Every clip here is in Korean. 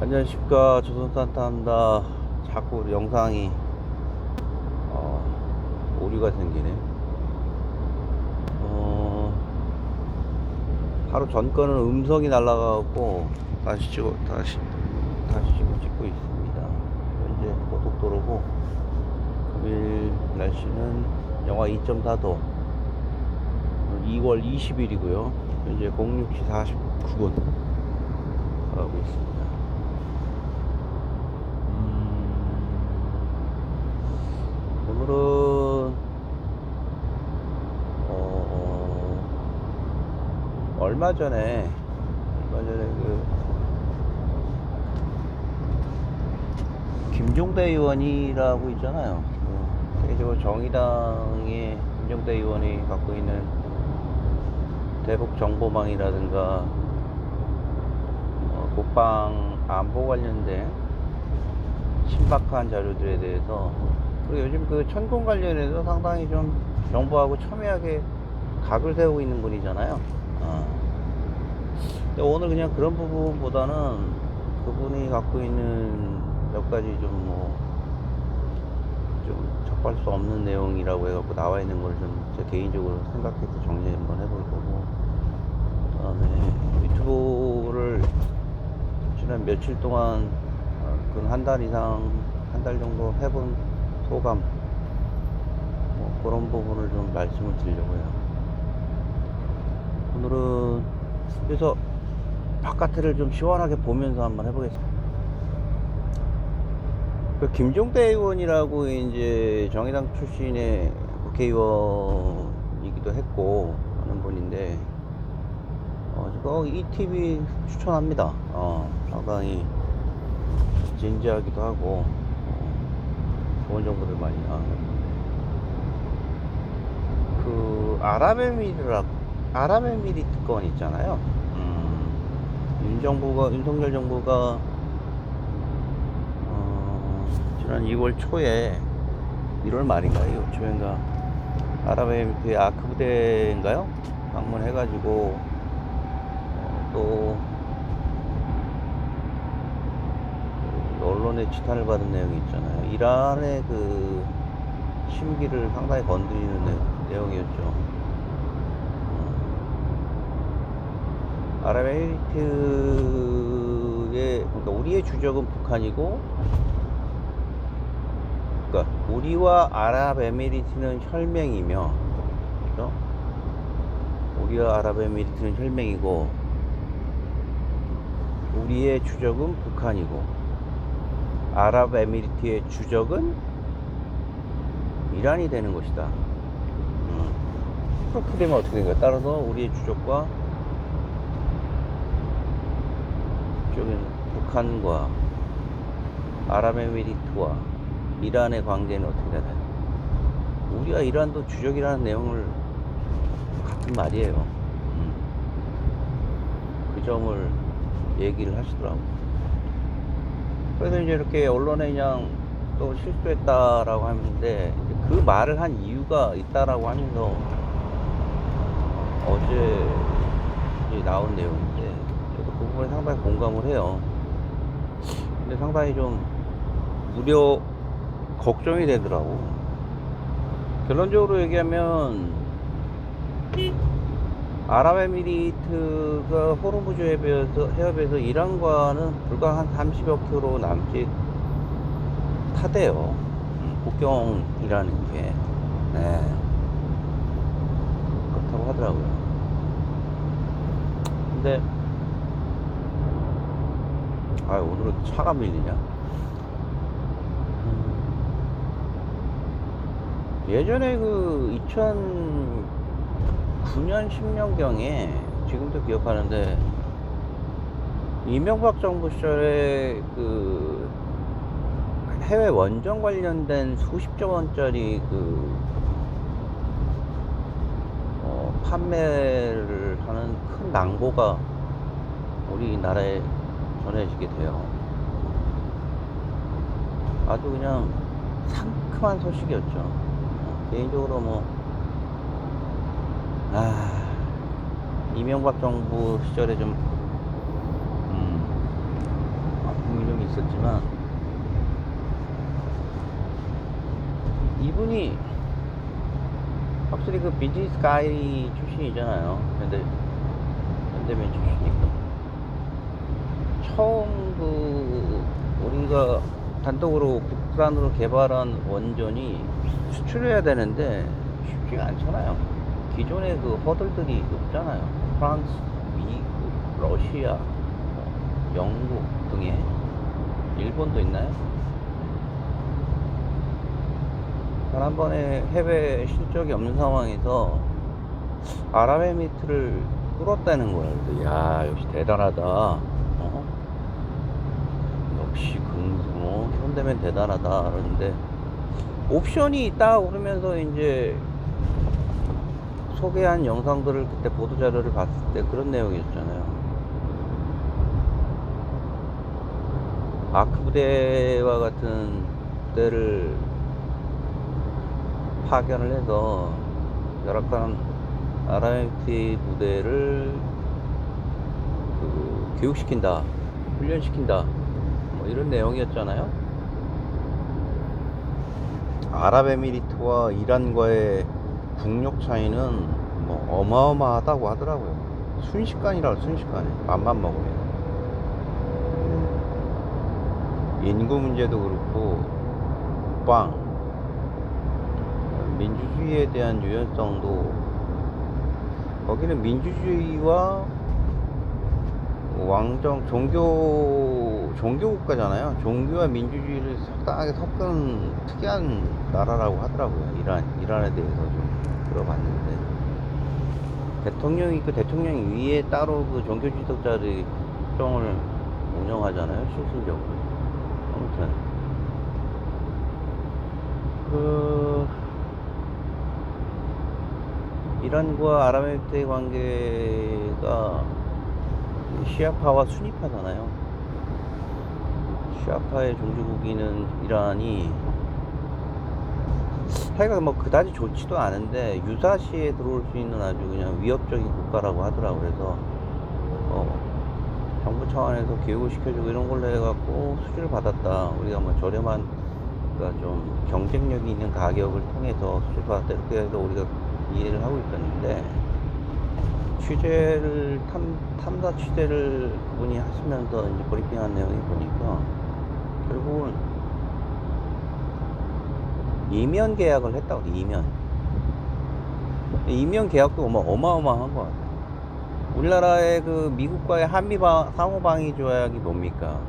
안녕하십니까, 조선산타입니다. 자꾸 영상이 오류가 생기네. 하루 전 거는 음성이 날라가고 다시 지금 찍고 있습니다. 현재 고속도로고, 금일 날씨는 영하 2.4도, 2월 20일이고요 현재 06시 49분 가고 있습니다. 오늘은 얼마 전에 그 김종대 의원이라고 있잖아요. 개인적으로 정의당의 김종대 의원이 갖고 있는 대북 정보망이라든가 국방 안보 관련된 신박한 자료들에 대해서, 그리고 요즘 그 천공 관련해서 상당히 좀 정부하고 첨예하게 각을 세우고 있는 분이잖아요. 근데 오늘 그냥 그런 부분보다는 그분이 갖고 있는 몇 가지 좀 접할 수 없는 내용이라고 해갖고 나와 있는 걸 좀 제 개인적으로 생각해서 정리 한번 해볼 거고, 그 다음에 유튜브를 지난 며칠 동안 한 달 이상, 한 달 정도 해본 소감, 그런 부분을 좀 말씀을 드리려고 해요. 오늘은 그래서 바깥을 좀 시원하게 보면서 한번 해보겠습니다. 그 김종대 의원이라고 이제 정의당 출신의 국회의원이기도 했고 하는 분인데, 이 TV 추천합니다. 상당히 진지하기도 하고 좋은 정보들 많이 나와요. 그 아랍에미리트 건 있잖아요. 윤석열 정부가 지난 2월 초에, 1월 말인가요? 2월 초인가, 아랍에미리트의 아크 부대인가요? 방문해가지고 또 언론의 지탄을 받은 내용이 있잖아요. 이란의 그 심기를 상당히 건드리는 내용이었죠. 아랍에미리트의, 그러니까 우리의 주적은 북한이고, 그러니까 우리와 아랍에미리트는 혈맹이며, 그렇죠? 우리와 아랍에미리트는 혈맹이고, 우리의 주적은 북한이고, 아랍에미리트의 주적은 이란이 되는 것이다. 그렇게 되면 어떻게 된가? 따라서 우리의 주적과 북한과 아랍에미리트와 이란의 관계는 어떻게 되나요? 우리가 이란도 주적이라는 내용을 같은 말이에요. 그 점을 얘기를 하시더라고요. 그래서 이제 이렇게 언론에 그냥 또 실수했다라고 하는데, 그 말을 한 이유가 있다라고 하면서 어제 이제 나온 내용인데, 저도 그 부분에 상당히 공감을 해요. 근데 상당히 좀 걱정이 되더라고. 결론적으로 얘기하면 아랍에미리트가 호르무즈 해협에서 이란과는 불과 한 30여 킬로 남짓 타대요. 국경이라는 게. 네. 그렇다고 하더라고요. 근데 오늘은 차가 밀리냐? 예전에 그 2009년 10년경에, 지금도 기억하는데, 이명박 정부 시절에 그 해외 원전 관련된 수십조 원짜리 판매를 하는 큰 낭보가 우리나라에 전해지게 돼요. 아주 그냥 상큼한 소식이었죠. 개인적으로 이명박 정부 시절에 좀 있었지만 이분이 확실히 그 비즈니스 가이 출신이잖아요. 현대면 출신이니까 처음 그 우리가 단독으로 국산으로 개발한 원전이 수출해야 되는데 쉽지가 않잖아요. 기존의 그 허들들이 높잖아요. 프랑스, 미국, 러시아, 영국 등에 일본도 있나요? 단 한 번에 해외 실적이 없는 상황에서 아랍에미리트를 뚫었다는 거예요. 그래서 야 역시 대단하다. 역시 현대면 대단하다. 그러는데 옵션이 있다 그러면서 이제 소개한 영상들을 그때 보도자료를 봤을 때 그런 내용이었잖아요. 아크 부대와 같은 부대를 파견을 해서 열악한 아랍에미리트 부대를 교육시킨다, 훈련시킨다, 뭐 이런 내용이었잖아요. 아랍에미리트와 이란과의 국력 차이는 뭐 어마어마하다고 하더라고요. 순식간이라고, 순식간에 맘만 먹으면. 인구 문제도 그렇고 민주주의에 대한 유연성도, 거기는 민주주의와 왕정 종교 국가잖아요. 종교와 민주주의를 적당하게 섞은 특이한 나라라고 하더라고요. 이란에 대해서 좀 들어봤는데, 대통령이 있고 대통령 위에 따로 그 종교 지도자들이 국정을 운영하잖아요. 실질적으로. 아무튼 이란과 아랍에미리트의 관계가 시아파와 수니파잖아요. 시아파의 종주국인은 이란이 사이가 뭐 그다지 좋지도 않은데 유사시에 들어올 수 있는 아주 그냥 위협적인 국가라고 하더라고요. 그래서 정부 차원에서 교육을 시켜주고 이런 걸로 해갖고 수주를 받았다. 우리가 뭐 저렴한, 그러니까 좀 경쟁력이 있는 가격을 통해서 수주를 받았다, 이렇게 해서 우리가 이해를 하고 있었는데, 취재를 탐사 취재를 그분이 하시면서 이제 브리핑한 내용이 보니까 결국은 이면 계약을 했다고. 이면 계약도 어마어마한 것 같아요. 우리나라의 그 미국과의 한미 상호방위 조약이 뭡니까?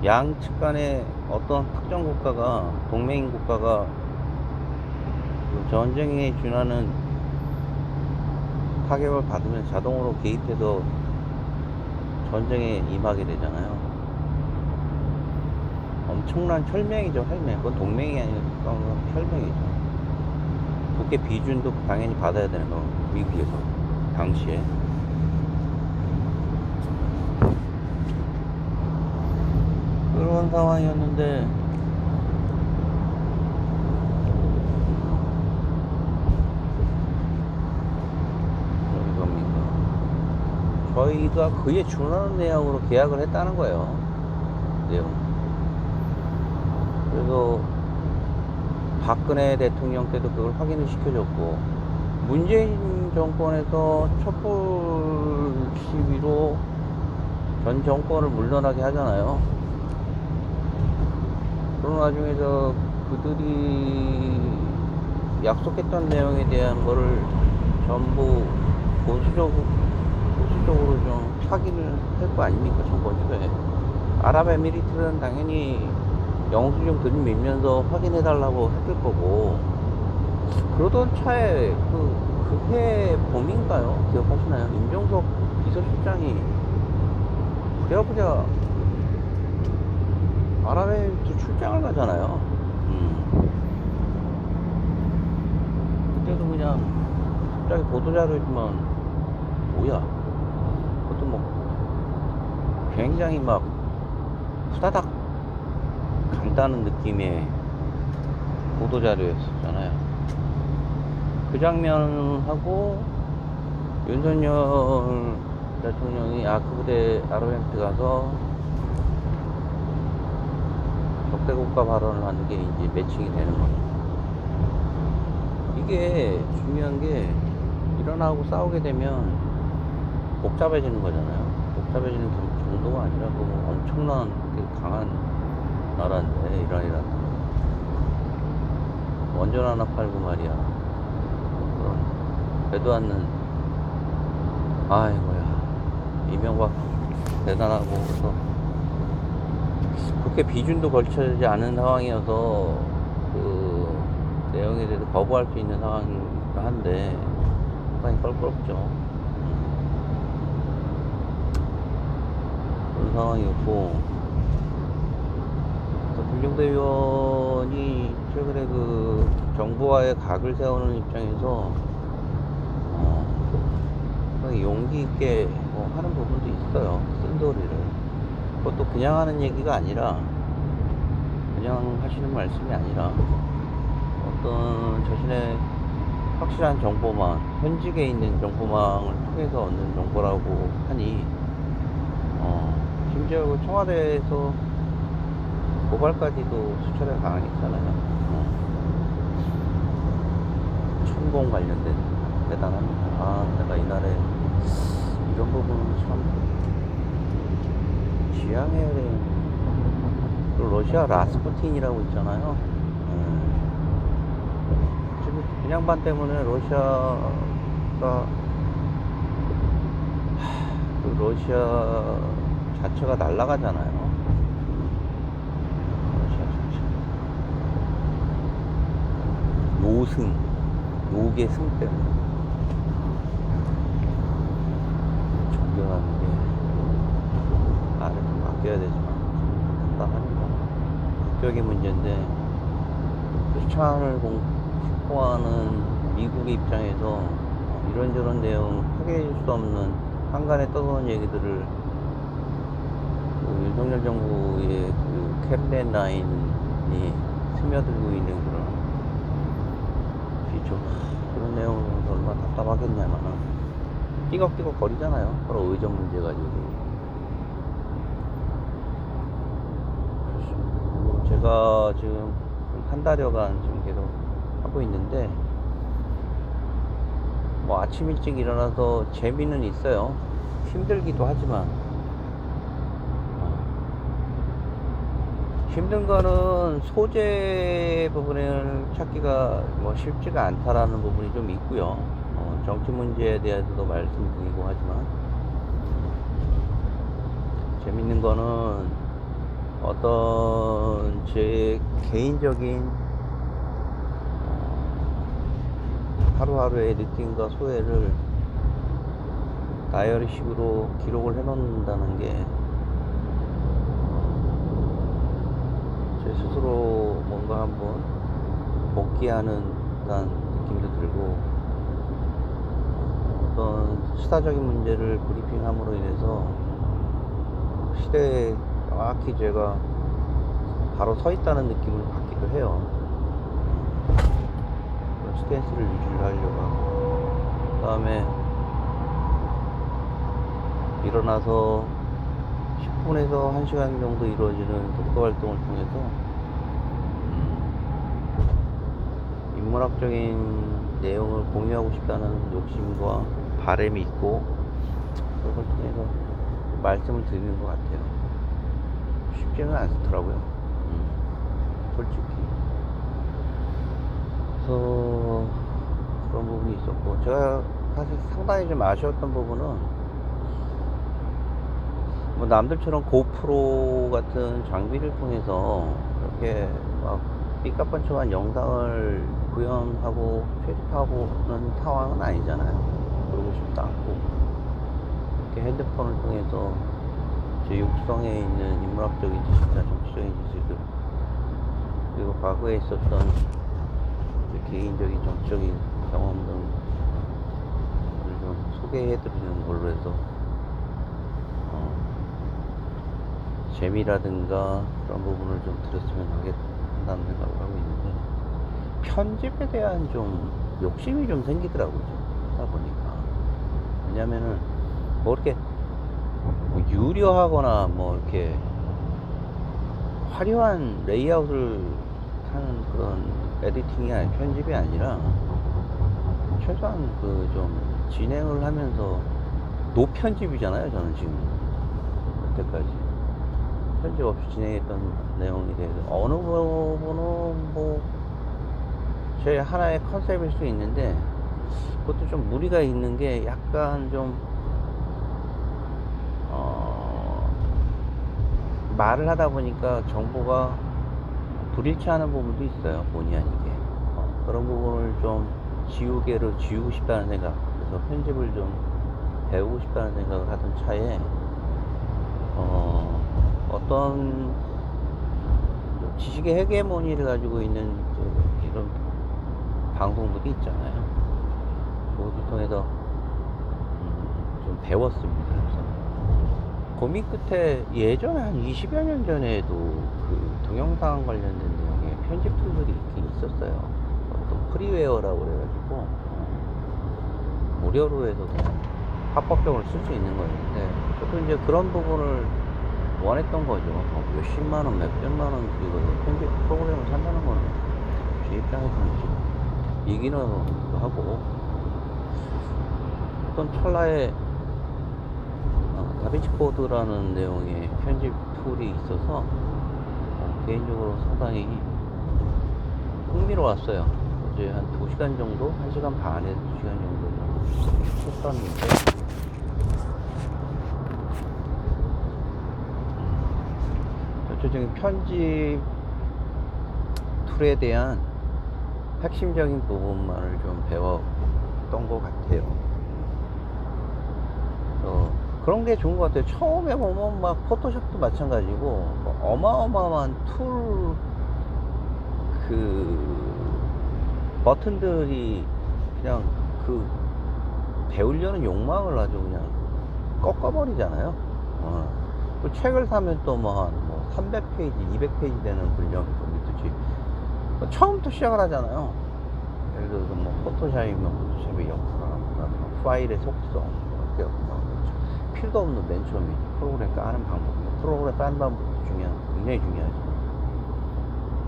양측 간에 어떤 특정 국가가, 동맹인 국가가 그 전쟁에 준하는 타격을 받으면 자동으로 개입해서 전쟁에 임하게 되잖아요. 엄청난 혈맹이죠, 혈맹. 그건 동맹이 아니라 혈맹이죠. 국회 비준도 당연히 받아야 되는 거, 미국에서 당시에. 그런 상황이었는데 저희가 그에 준하는 내용으로 계약을 했다는 거예요. 내용. 그래서 박근혜 대통령 때도 그걸 확인을 시켜줬고, 문재인 정권에서 촛불 시위로 전 정권을 물러나게 하잖아요. 그런 와중에서 그들이 약속했던 내용에 대한 거를 전부 보수적으로 좀 확인을 할 거 아닙니까, 정권 쪽에. 아랍에미리트는 당연히 영수증 들이밀면서 확인해달라고 했을 거고, 그러던 차에 그해 봄인가요? 기억하시나요? 임종석 비서실장이 부랴부랴 아랍에미리트 출장을 가잖아요. 그때도 그냥 갑자기 보도자료지만 뭐야, 그것도 뭐 굉장히 막 후다닥 간다는 느낌의 보도자료였었잖아요. 그 장면하고 윤석열 대통령이 아크부대 아랍에미리트 가서 적대국가 발언을 하는 게 이제 매칭이 되는 거죠. 이게 중요한 게 일어나고 싸우게 되면 복잡해지는 거잖아요. 복잡해지는 정도가 아니라 뭐 엄청난 강한 나라인데 이란이라는 원전 하나 팔고 말이야. 그런 되도 않는 아이고야 이명박 대단하고 그래서 그렇게 비준도 걸쳐지지 않은 상황이어서 그 내용에 대해서 거부할 수 있는 상황이긴 한데 상당히 껄끄럽죠. 그런 상황이었고 김종대 의원이 최근에 그 정부와의 각을 세우는 입장에서 용기 있게 뭐 하는 부분도 있어요. 쓴소리를. 그것도 그냥 하는 얘기가 아니라 그냥 하시는 말씀이 아니라 어떤 자신의 확실한 정보망, 현직에 있는 정보망을 통해서 얻는 정보라고 하니 심지어 그 청와대에서 고발까지도 수차례 당하니잖아요. 춘공 관련된 대단합니다. 내가 이날에 이런 부분은 참 지향해야 되는. 또 러시아 라스푸틴이라고 있잖아요. 지금 그 양반 때문에 러시아가 그 러시아 자체가 날아가잖아요. 러시아 자체 요괴 승 때문에 존경하는 게 나를 좀 아껴야 되지만 답답합니다. 국격의 문제인데 수창을 공포하는 미국의 입장에서 이런저런 내용 확인해 줄 수 없는 한간에 떠도는 얘기들을 그 윤석열 정부의 그 캡틴 라인이 스며들고 있는 그런 비죠. 그런 내용을 얼마나 답답하겠냐면 삐걱삐걱 거리잖아요. 서로 의전 문제 가지고. 제가 지금 한 달여간 지금 계속 하고 있는데 뭐 아침 일찍 일어나서 재미는 있어요. 힘들기도 하지만 힘든 거는 소재 부분을 찾기가 뭐 쉽지가 않다라는 부분이 좀 있고요. 정치 문제에 대해서도 말씀드리고 하지만 재밌는 거는 어떤 제 개인적인 하루하루의 느낌과 소회를 다이어리식으로 기록을 해 놓는다는 게 제 스스로 뭔가 한번 복귀하는 듯한 느낌도 들고 어떤 시사적인 문제를 브리핑함으로 인해서 시대에 정확히 제가 바로 서 있다는 느낌을 받기도 해요. 그런 스탠스를 유지를 하려고 하고 그 다음에 일어나서 10분에서 1시간 정도 이루어지는 독서 활동을 통해서 인문학적인 내용을 공유하고 싶다는 욕심과 바람이 있고 그걸 통해서 말씀을 드리는 것 같아요. 쉽지는 않더라고요. 솔직히. 그래서 그런 부분이 있었고 제가 사실 상당히 좀 아쉬웠던 부분은 뭐 남들처럼 고프로 같은 장비를 통해서 이렇게 막 삐까뻔쩍한 영상을 구현하고 편집하고는 상황은 아니잖아요. 그러고 싶지도 않고 이렇게 핸드폰을 통해서 제 육성에 있는 인문학적인 지식이나 정치적인 지식을 그리고 과거에 있었던 제 개인적인 정치적인 경험 등을 좀 소개해드리는 걸로 해서 재미라든가 그런 부분을 좀 들었으면 하겠다는 생각을 하고 있는데 편집에 대한 좀 욕심이 좀 생기더라고요. 하다 보니까. 왜냐면은 뭐 이렇게 뭐 유려하거나 뭐 이렇게 화려한 레이아웃을 하는 그런 에디팅이 아니 편집이 아니라 최소한 그 좀 진행을 하면서 노편집이잖아요. 저는 지금 그때까지 편집 없이 진행했던 내용에 대해서 어느 부분은 뭐 제 하나의 컨셉일 수 있는데 그것도 좀 무리가 있는 게 약간 좀 말을 하다 보니까 정보가 불일치하는 부분도 있어요. 본의 아니게 그런 부분을 좀 지우고 싶다는 생각, 그래서 편집을 좀 배우고 싶다는 생각을 하던 차에 어떤 지식의 헤게모니를 가지고 있는 이런 방송들이 있잖아요. 그것을 통해서 좀 배웠습니다. 그래서 고민 끝에 예전에 한 20여 년 전에도 그 동영상 관련된 내용에 편집 툴들이 있긴 있었어요. 어떤 프리웨어라고 그래가지고 무료로 해서 그냥 합법적으로 쓸 수 있는 거였는데, 저도 이제 그런 부분을 원했던 거죠. 몇십만원, 몇백만원 이거 편집 프로그램을 산다는 거는 제 입장에서는 좀 이기는 하고, 어떤 찰나에 다빈치 코드라는 내용의 편집 툴이 있어서 개인적으로 상당히 흥미로웠어요. 어제 한 2시간 정도, 1시간 반에 2시간 정도 했었는데, 전체적인 편집 툴에 대한 핵심적인 부분만을 좀 배웠던 것 같아요. 그런 게 좋은 것 같아요. 처음에 보면 막 포토샵도 마찬가지고 뭐 어마어마한 툴 버튼들이 그냥 그 배우려는 욕망을 아주 그냥 꺾어버리잖아요. 그 책을 사면 또 뭐 한 300페이지, 200페이지 되는 분량이 좀 있듯이 처음부터 시작을 하잖아요. 예를 들어서 뭐 포토샵이면 포토샵의 역할, 파일의 속성, 필요도 없는 맨 처음이지. 프로그램 까는 방법, 프로그램 까는 방법도 굉장히 중요하지.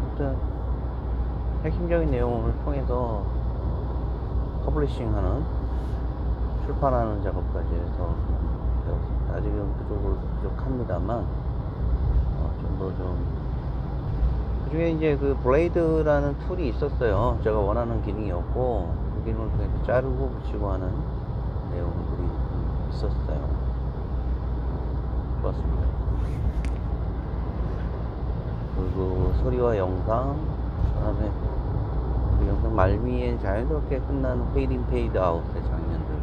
아무튼 핵심적인 내용을 통해서 퍼블리싱하는, 출판하는 작업까지 해서 배웠습니다. 아직은 그쪽을 부족합니다만 좀 더 그중에 이제 그 블레이드라는 툴이 있었어요. 제가 원하는 기능이었고, 그 기능을 통해서 자르고 붙이고 하는 내용들이 있었어요. 좋았습니다. 그리고 소리와 영상, 그 다음에 그 영상 말미에 자연스럽게 끝나는 페이드 인 페이드 아웃의 장면들.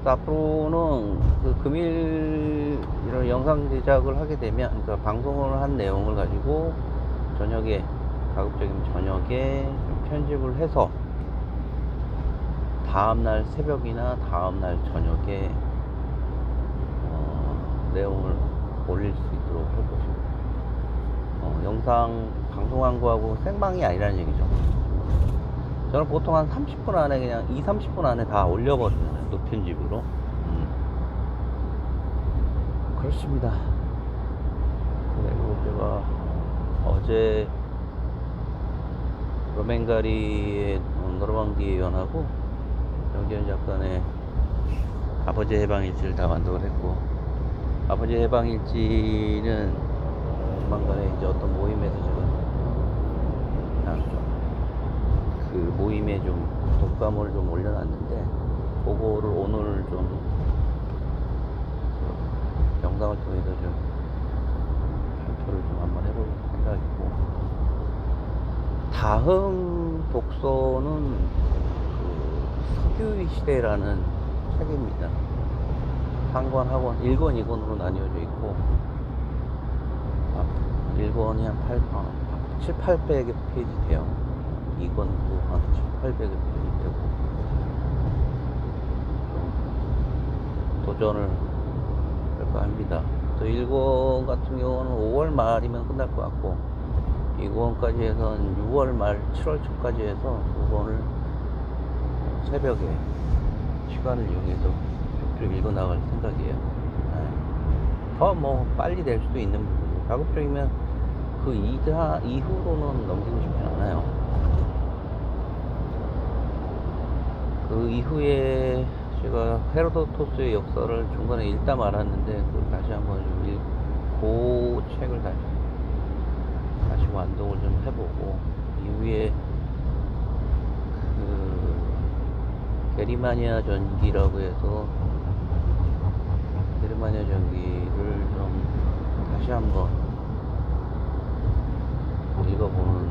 앞으로는 그 금일 이런 영상 제작을 하게 되면, 그러니까 방송을 한 내용을 가지고 저녁에, 가급적이면 저녁에 좀 편집을 해서 다음날 새벽이나 다음날 저녁에 내용을 올릴 수 있도록 할 것입니다. 영상 방송한 거하고 생방이 아니라는 얘기죠. 저는 보통 한 30분 안에, 그냥 30분 안에 다 올려버리잖아요. 노편집으로. 그렇습니다. 그리고 제가 어제 로맨가리의 노르망디 연하고 정재현 작가의 아버지의 해방일지를 다 완독을 했고, 아버지의 해방일지는 조만간에 이제 어떤 모임에서 제가 그 모임에 좀 독감을 좀 올려놨는데, 그거를 오늘 좀 영상을 통해서 좀 발표를 좀 한번 해볼 생각이고, 다음 독서는 그 석유의 시대라는 책입니다. 상권, 하권, 1권, 2권으로 나뉘어져 있고, 1권이 한 7, 800여 페이지 돼요. 2권도 한 7, 800여 페이지 되고, 도전을 할까 합니다. 또 1권 같은 경우는 5월 말이면 끝날 것 같고, 2권까지 해서 6월 말, 7월 초까지 해서 2권을 새벽에 시간을 이용해서 쭉 읽어 나갈 생각이에요. 더 뭐 빨리 될 수도 있는 부분이고, 가급적이면 그 이후로는 넘기고 싶진 않아요. 그 이후에 제가 헤로도토스의 역사를 중간에 읽다 말았는데 그걸 다시 한번 좀 읽고 책을 다시 완독을 좀 해보고 이후에 그 게리마니아 전기라고 해서 게리마니아 전기를 좀 다시 한번 읽어보는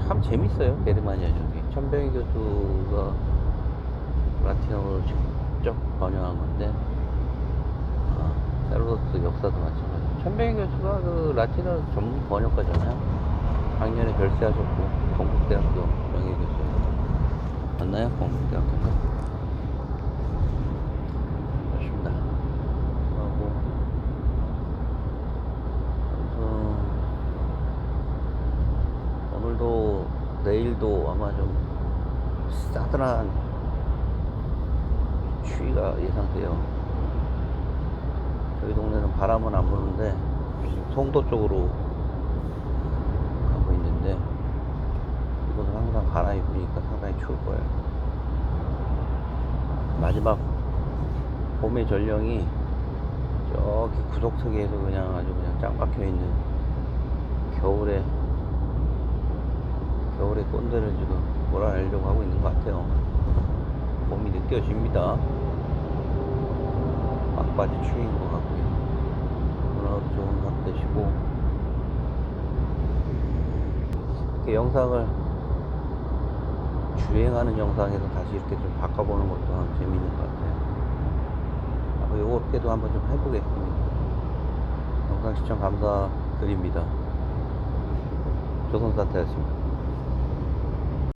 참 재밌어요. 게리마니아 전기 천병희 교수가 라틴어로 직접 번역한 건데 헤로도토 역사도 마찬가지. 천병희 교수가 그 라틴어 전문 번역가잖아요. 작년에 별세하셨고 건국대학교 명예교수 맞나요? 건국대학교인가? 맞습니다. 하고 그래서 오늘도 내일도 아마 좀 싸늘한 추위가 예상돼요. 저희 동네는 바람은 안 부는데 송도 쪽으로 가고 있는데 이곳은 항상 바람이 부니까 상당히 추울 거예요. 마지막 봄의 전령이 저기 구석턱에서 그냥 아주 그냥 짱 박혀 있는 겨울의 꼰대를 지금 몰아내려고 하고 있는 것 같아요. 봄이 느껴집니다. 막바지 추위인 것 같고요. 오늘 좋은 하루 되시고 이렇게 영상을 주행하는 영상에서 다시 이렇게 좀 바꿔보는 것도 재미있는 것 같아요. 요렇게도 한번 좀 해보겠습니다. 영상 시청 감사드립니다. 조선사태였습니다.